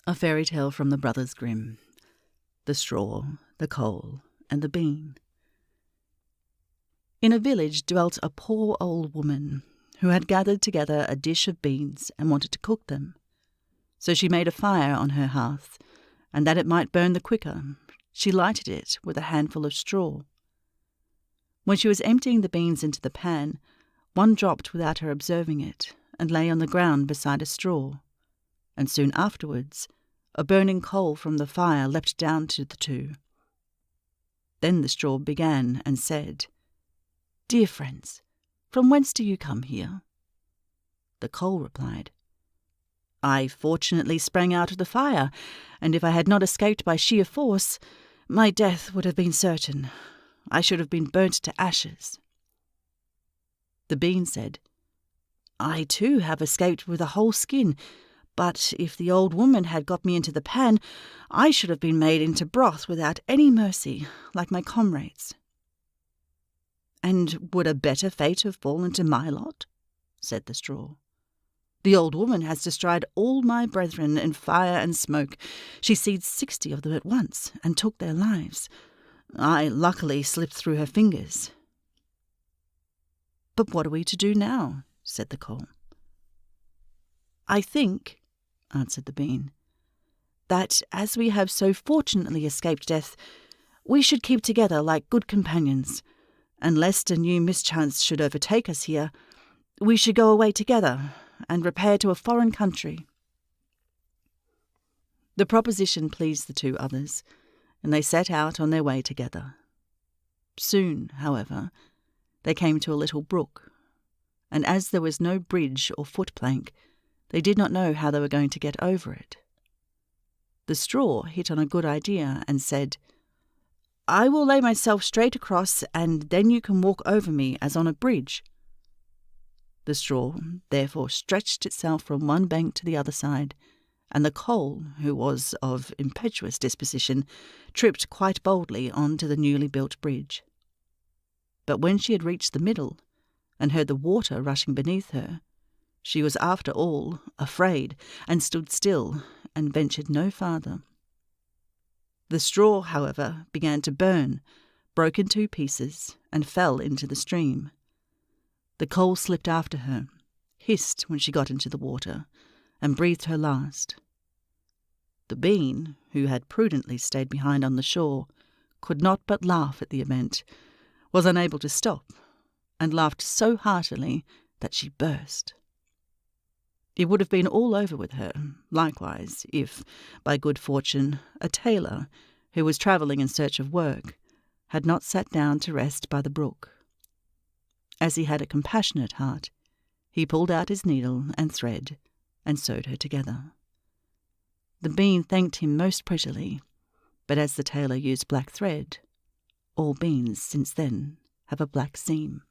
A fairy tale from the Brothers Grimm. The straw, the coal, and the bean. In a village dwelt a poor old woman who had gathered together a dish of beans and wanted to cook them. So she made a fire on her hearth, and that it might burn the quicker, she lighted it with a handful of straw. When she was emptying the beans into the pan, one dropped without her observing it and lay on the ground beside a straw, and soon afterwards a burning coal from the fire leapt down to the two. Then the straw began and said, "Dear friends, from whence do you come here?" The coal replied, "I fortunately sprang out of the fire, and if I had not escaped by sheer force, my death would have been certain. I should have been burnt to ashes." The bean said, "I too have escaped with a whole skin, but if the old woman had got me into the pan, I should have been made into broth without any mercy, like my comrades." "And would a better fate have fallen to my lot?" said the straw. "The old woman has destroyed all my brethren in fire and smoke. She seized 60 of them at once and took their lives. I luckily slipped through her fingers." "But what are we to do now?" said the coal. "I think," answered the bean, "that as we have so fortunately escaped death, we should keep together like good companions, and lest a new mischance should overtake us here, we should go away together and repair to a foreign country." The proposition pleased the two others, and they set out on their way together. Soon, however, they came to a little brook, and as there was no bridge or footplank, they did not know how they were going to get over it. The straw hit on a good idea and said, "I will lay myself straight across, and then you can walk over me as on a bridge." The straw therefore stretched itself from one bank to the other side, and the coal, who was of impetuous disposition, tripped quite boldly on to the newly built bridge. But when she had reached the middle, and heard the water rushing beneath her, she was after all afraid, and stood still, and ventured no farther. The straw, however, began to burn, broke in 2 pieces, and fell into the stream. The coal slipped after her, hissed when she got into the water, and breathed her last. The bean, who had prudently stayed behind on the shore, could not but laugh at the event, was unable to stop, and laughed so heartily that she burst. It would have been all over with her, likewise, if, by good fortune, a tailor, who was travelling in search of work, had not sat down to rest by the brook. As he had a compassionate heart, he pulled out his needle and thread, and sewed her together. The bean thanked him most prettily, but as the tailor used black thread, all beans since then have a black seam.